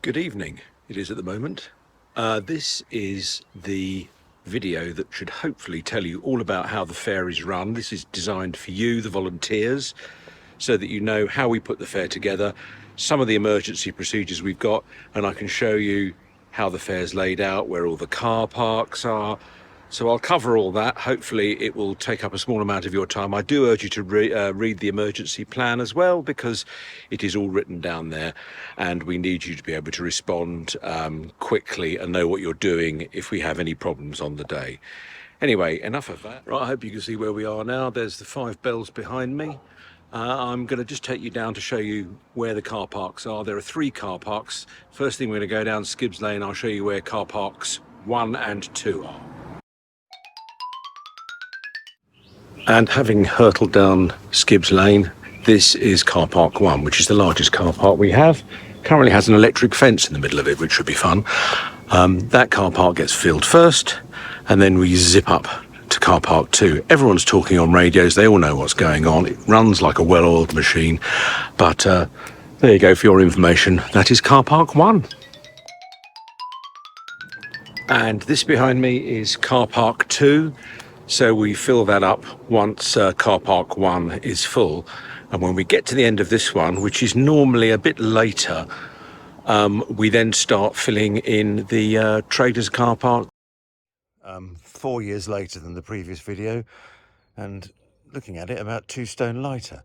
Good evening, it is at the moment. This is the video that should hopefully tell you all about how the fair is run. This is designed for you, the volunteers, so that you know how we put the fair together, some of the emergency procedures we've got, and I can show you how the fair's laid out, where all the car parks are. So I'll cover all that. Hopefully it will take up a small amount of your time. I do urge you to read the emergency plan as well, because it is all written down there and we need you to be able to respond quickly and know what you're doing if we have any problems on the day. Anyway, enough of that. Right, I hope you can see where we are now. There's the 5 bells behind me. I'm going to just take you down to show you where the car parks are. There are 3 car parks. First thing, we're going to go down Skibbs Lane. I'll show you where car parks 1 and 2 are. And having hurtled down Skibbs Lane, this is car park 1, which is the largest car park we have. Currently has an electric fence in the middle of it, which should be fun. That car park gets filled first, and then we zip up to car park 2. Everyone's talking on radios, they all know what's going on. It runs like a well-oiled machine, but there you go for your information. That is car park 1. And this behind me is car park 2. So we fill that up once car park 1 is full. And when we get to the end of this one, which is normally a bit later, we then start filling in the traders car park. 4 years later than the previous video, and looking at it, about 2 stone lighter.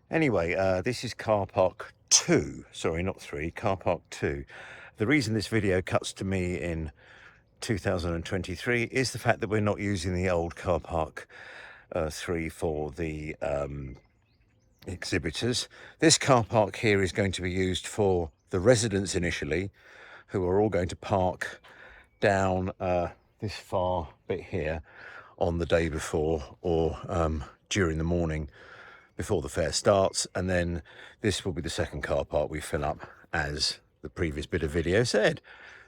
Anyway, this is car park 2. Sorry, not 3, car park 2. The reason this video cuts to me in 2023 is the fact that we're not using the old car park 3 for the exhibitors. This car park here is going to be used for the residents initially, who are all going to park down this far bit here on the day before, or during the morning before the fair starts, and then this will be the second car park we fill up, as the previous bit of video said.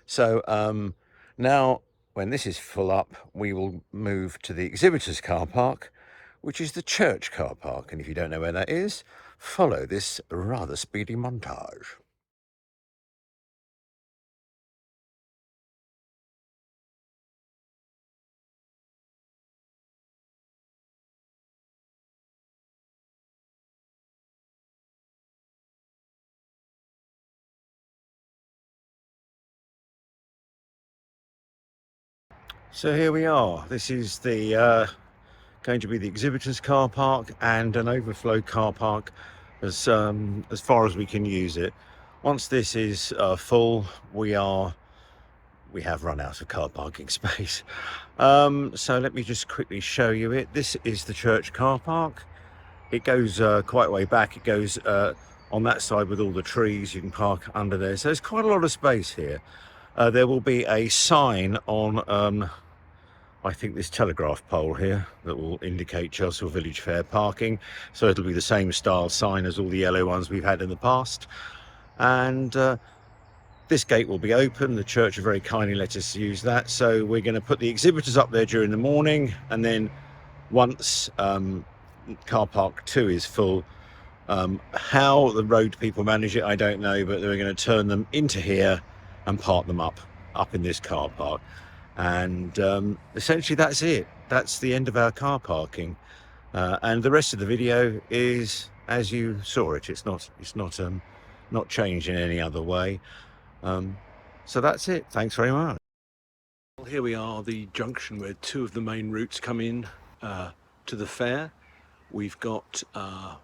So now, when this is full up, we will move to the exhibitors car park, which is the church car park. And if you don't know where that is, follow this rather speedy montage. So here we are. This is the going to be the exhibitors car park and an overflow car park as far as we can use it. Once this is full, we have run out of car parking space. So let me just quickly show you it. This is the church car park. It goes quite way back. It goes on that side with all the trees. You can park under there. So there's quite a lot of space here. There will be a sign on I think this telegraph pole here that will indicate Chelsfield Village Fair parking. So it'll be the same style sign as all the yellow ones we've had in the past. And this gate will be open. The church have very kindly let us use that. So we're going to put the exhibitors up there during the morning, and then once car park 2 is full, how the road people manage it, I don't know, but they're going to turn them into here and park them up in this car park. And essentially that's it. That's the end of our car parking, and the rest of the video is as you saw it. It's not changed in any other way. So that's it. Thanks very much. Well, here we are, the junction where 2 of the main routes come in to the fair. We've got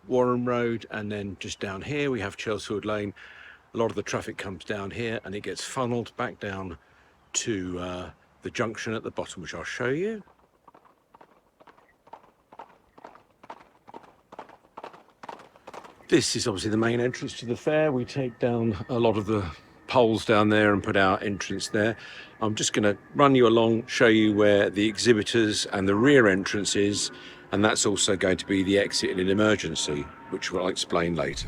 Warren Road, and then just down here we have Chelsfield Lane. A lot of the traffic comes down here and it gets funneled back down to the junction at the bottom, which I'll show you. This is obviously the main entrance to the fair. We take down a lot of the poles down there and put our entrance there. I'm just going to run you along, show you where the exhibitors and the rear entrance is, and that's also going to be the exit in an emergency, which I'll explain later.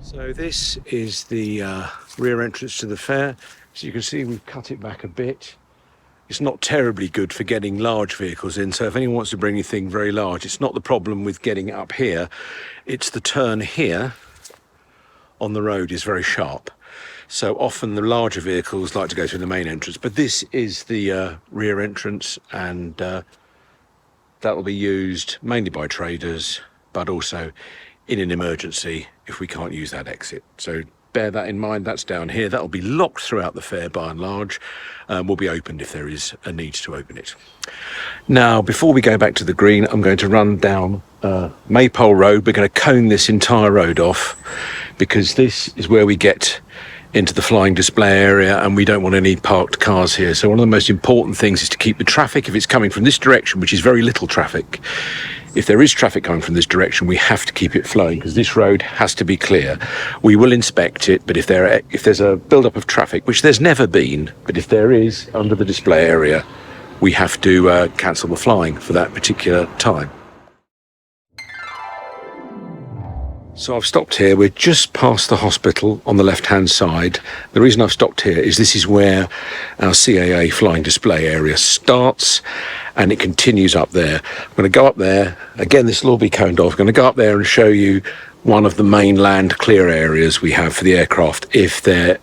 So this is the rear entrance to the fair. So you can see we've cut it back a bit. It's not terribly good for getting large vehicles in, so if anyone wants to bring anything very large, it's not the problem with getting it up here. It's the turn here on the road is very sharp. So often the larger vehicles like to go through the main entrance, but this is the rear entrance, and that will be used mainly by traders, but also in an emergency if we can't use that exit. So bear that in mind. That's down here. That'll be locked throughout the fair by and large. Will be opened if there is a need to open it. Now, before we go back to the green, I'm going to run down Maypole Road. We're going to cone this entire road off because this is where we get into the flying display area, and we don't want any parked cars here. So one of the most important things is to keep the traffic, if it's coming from this direction, which is very little traffic, if there is traffic coming from this direction, we have to keep it flowing because this road has to be clear. We will inspect it, but if there's a build-up of traffic, which there's never been, but if there is under the display area, we have to cancel the flying for that particular time. So I've stopped here. We're just past the hospital on the left-hand side. The reason I've stopped here is this is where our CAA flying display area starts, and it continues up there. I'm going to go up there. Again, this will all be coned off. I'm going to go up there and show you one of the main land clear areas we have for the aircraft if there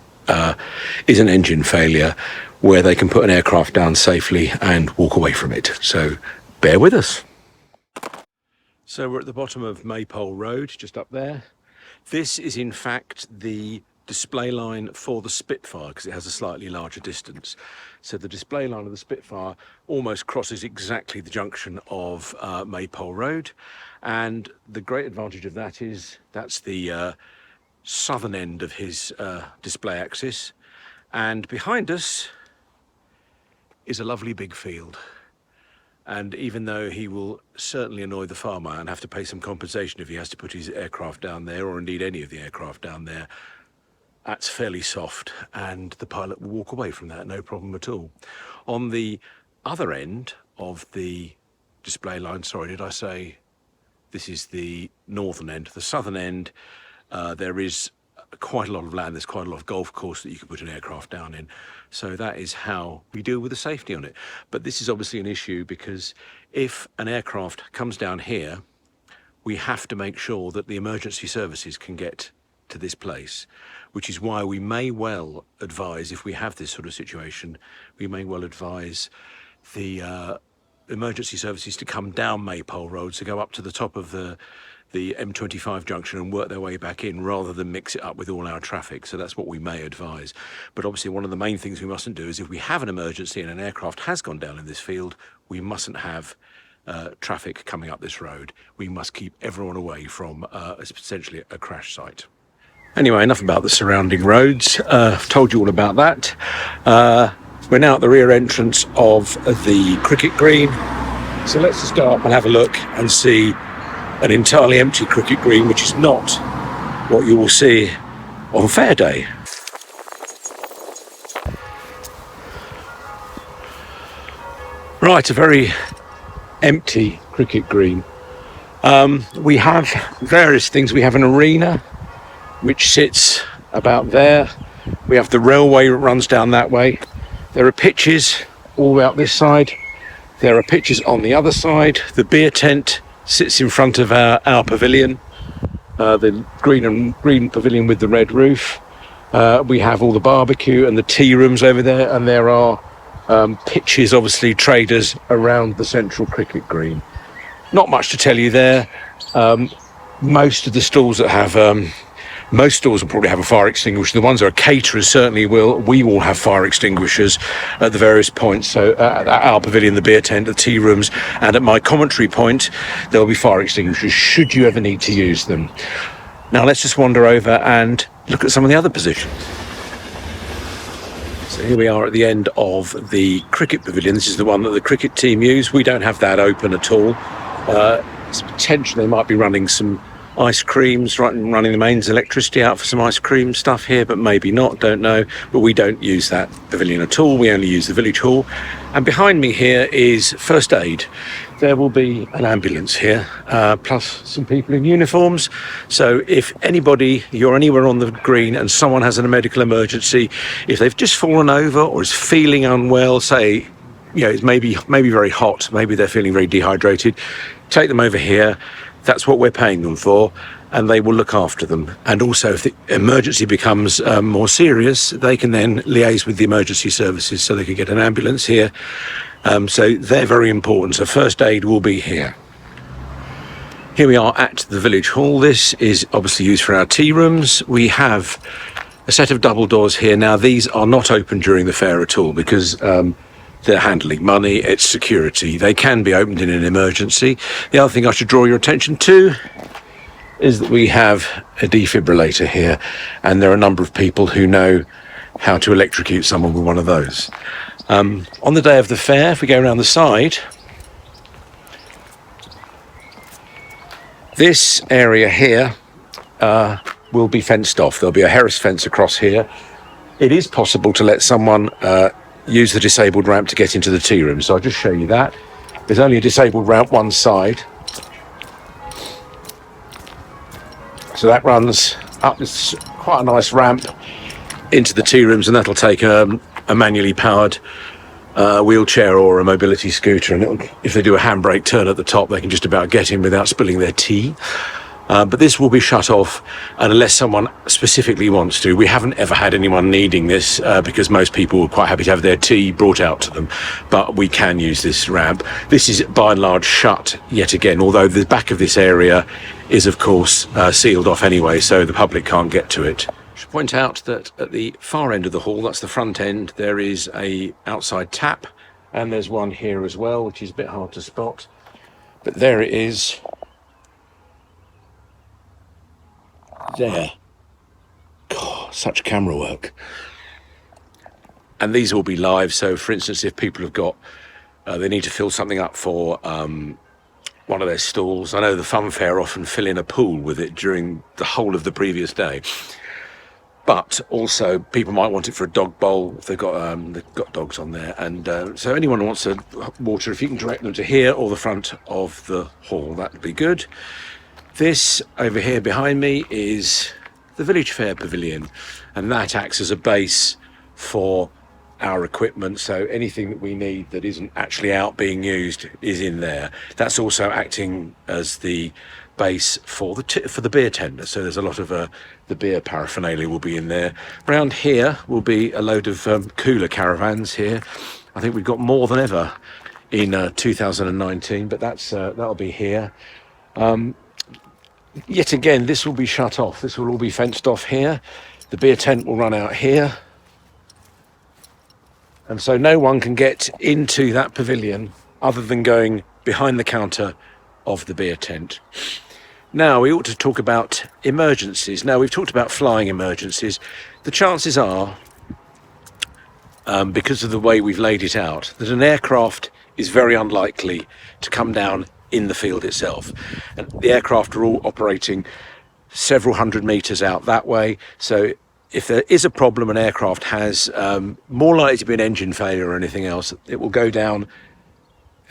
is an engine failure, where they can put an aircraft down safely and walk away from it. So bear with us. So we're at the bottom of Maypole Road, just up there. This is in fact the display line for the Spitfire because it has a slightly larger distance. So the display line of the Spitfire almost crosses exactly the junction of Maypole Road. And the great advantage of that is that's the southern end of his display axis. And behind us is a lovely big field. And even though he will certainly annoy the farmer and have to pay some compensation if he has to put his aircraft down there, or indeed any of the aircraft down there, that's fairly soft, and the pilot will walk away from that, no problem at all. On the other end of the display line, sorry, did I say this is the northern end? The southern end, there is quite a lot of land. There's quite a lot of golf course that you could put an aircraft down in. So that is how we deal with the safety on it. But this is obviously an issue because if an aircraft comes down here, we have to make sure that the emergency services can get to this place, which is why we may well advise, if we have this sort of situation, we may well advise the emergency services to come down Maypole Road, to go up to the top of the M25 junction and work their way back in rather than mix it up with all our traffic. So that's what we may advise. But obviously one of the main things we mustn't do is if we have an emergency and an aircraft has gone down in this field, we mustn't have traffic coming up this road. We must keep everyone away from potentially a crash site. Anyway, enough about the surrounding roads. I've told you all about that. We're now at the rear entrance of the cricket green. So let's just go up and have a look and see an entirely empty cricket green, which is not what you will see on fair day. Right, a very empty cricket green. We have various things. We have an arena which sits about there. We have the railway that runs down that way. There are pitches all out this side. There are pitches on the other side. The beer tent sits in front of our pavilion, the green pavilion with the red roof. We have all the barbecue and the tea rooms over there, and there are pitches, obviously traders, around the central cricket green. Not much to tell you there. Most of the stalls that have most stores will probably have a fire extinguisher. The ones that are caterers certainly will. We will have fire extinguishers at the various points. So at our pavilion, the beer tent, the tea rooms, and at my commentary point, there will be fire extinguishers should you ever need to use them. Now let's just wander over and look at some of the other positions. So here we are at the end of the cricket pavilion. This is the one that the cricket team use. We don't have that open at all. Potentially they might be running some ice creams, running the mains electricity out for some ice cream stuff here, but maybe not, don't know. But we don't use that pavilion at all. We only use the village hall. And behind me here is first aid. There will be an ambulance here, plus some people in uniforms. So if you're anywhere on the green and someone has a medical emergency, if they've just fallen over or is feeling unwell, say, it's maybe very hot, maybe they're feeling very dehydrated, take them over here. That's what we're paying them for. and they will look after them. And also, if the emergency becomes more serious, they can then liaise with the emergency services so they can get an ambulance here. So they're very important. So first aid will be here. Here we are at the village hall. This is obviously used for our tea rooms. We have a set of double doors here. Now, these are not open during the fair at all because they're handling money, it's security. They can be opened in an emergency. The other thing I should draw your attention to is that we have a defibrillator here, and there are a number of people who know how to electrocute someone with one of those. On the day of the fair, if we go around the side, this area here will be fenced off. There'll be a Harris fence across here. It is possible to let someone use the disabled ramp to get into the tea room, so I'll just show you that. There's only a disabled ramp one side, so that runs up. It's quite a nice ramp into the tea rooms, and that'll take a manually powered wheelchair or a mobility scooter, and if they do a handbrake turn at the top, they can just about get in without spilling their tea. But this will be shut off unless someone specifically wants to. We haven't ever had anyone needing this because most people are quite happy to have their tea brought out to them, but we can use this ramp. This is by and large shut yet again, although the back of this area is of course sealed off anyway, so the public can't get to it. I should point out that at the far end of the hall, that's the front end, there is a outside tap, and there's one here as well, which is a bit hard to spot, but there it is. There. God, such camera work. And these will be live, so for instance, if people have got they need to fill something up for one of their stalls. I know the fun fair often fill in a pool with it during the whole of the previous day, but also people might want it for a dog bowl if they've got dogs on there, and so anyone who wants water, if you can direct them to here or the front of the hall, that would be good. This over here behind me is the village fair pavilion, and that acts as a base for our equipment, so anything that we need that isn't actually out being used is in there. That's also acting as the base for the beer tender, so there's a lot of the beer paraphernalia will be in there. Around here will be a load of cooler caravans here. I think we've got more than ever in 2019, but that'll be here. Yet again, this will be shut off. This will all be fenced off here. The beer tent will run out here. And so no one can get into that pavilion other than going behind the counter of the beer tent. Now, we ought to talk about emergencies. Now, we've talked about flying emergencies. The chances are, because of the way we've laid it out, that an aircraft is very unlikely to come down in the field itself, and the aircraft are all operating several hundred meters out that way, so if there is a problem, an aircraft has more likely to be an engine failure or anything else, it will go down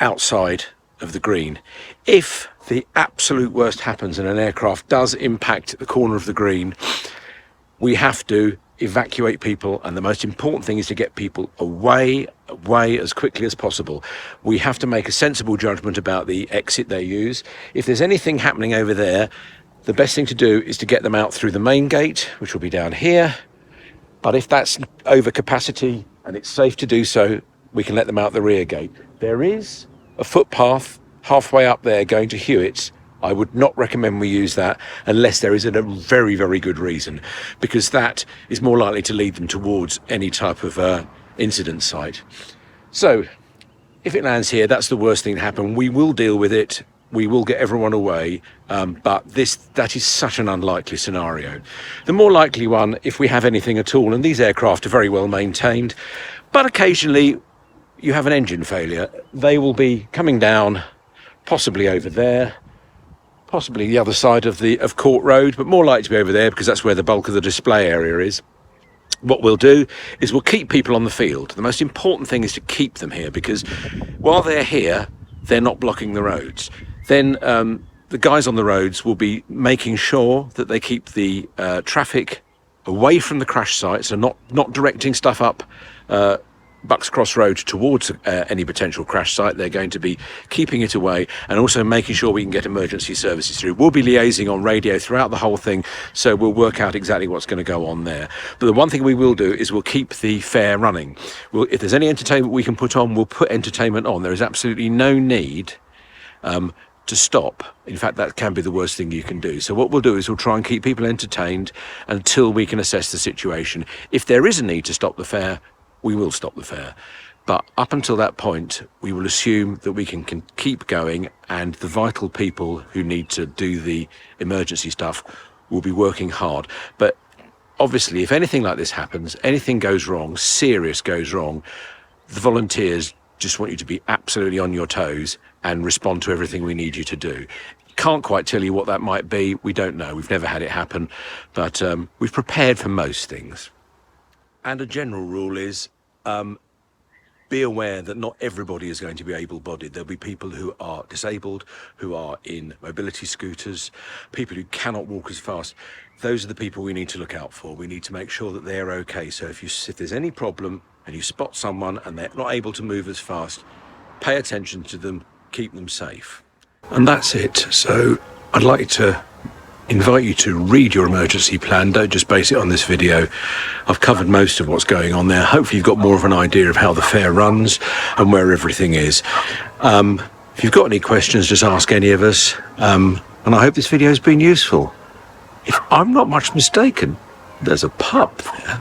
outside of the green. If the absolute worst happens and an aircraft does impact the corner of the green, we have to evacuate people, and the most important thing is to get people away as quickly as possible. We have to make a sensible judgment about the exit they use. If there's anything happening over there, the best thing to do is to get them out through the main gate, which will be down here. But if that's over capacity and it's safe to do so, we can let them out the rear gate. There is a footpath halfway up there going to Hewitt's. I would not recommend we use that unless there is a very, very good reason, because that is more likely to lead them towards any type of incident site. So if it lands here, that's the worst thing to happen. We will deal with it. We will get everyone away, but that is such an unlikely scenario. The more likely one, if we have anything at all, and these aircraft are very well maintained, but occasionally you have an engine failure, they will be coming down, possibly over there, possibly the other side of Court Road, but more likely to be over there because that's where the bulk of the display area is. What we'll do is we'll keep people on the field. The most important thing is to keep them here, because while they're here, they're not blocking the roads. Then the guys on the roads will be making sure that they keep the traffic away from the crash sites and not directing stuff up Bucks Cross Road towards any potential crash site. They're going to be keeping it away and also making sure we can get emergency services through. We'll be liaising on radio throughout the whole thing, so we'll work out exactly what's going to go on there. But the one thing we will do is we'll keep the fair running. If there's any entertainment we can put on, we'll put entertainment on. There is absolutely no need to stop. In fact, that can be the worst thing you can do. So what we'll do is we'll try and keep people entertained until we can assess the situation. If there is a need to stop the fair, we will stop the fair. But up until that point, we will assume that we can keep going, and the vital people who need to do the emergency stuff will be working hard. But obviously, if anything like this happens, anything goes wrong, serious goes wrong, the volunteers just want you to be absolutely on your toes and respond to everything we need you to do. Can't quite tell you what that might be. We don't know. We've never had it happen, but we've prepared for most things. And a general rule is be aware that not everybody is going to be able-bodied. There'll be people who are disabled, who are in mobility scooters, people who cannot walk as fast. Those are the people we need to look out for. We need to make sure that they're okay. So if there's any problem and you spot someone and they're not able to move as fast, pay attention to them, keep them safe. And that's it. So I'd like to invite you to read your emergency plan. Don't just base it on this video. I've covered most of what's going on there. Hopefully you've got more of an idea of how the fair runs and where everything is. If you've got any questions, just ask any of us. And I hope this video has been useful. If I'm not much mistaken, there's a pub there.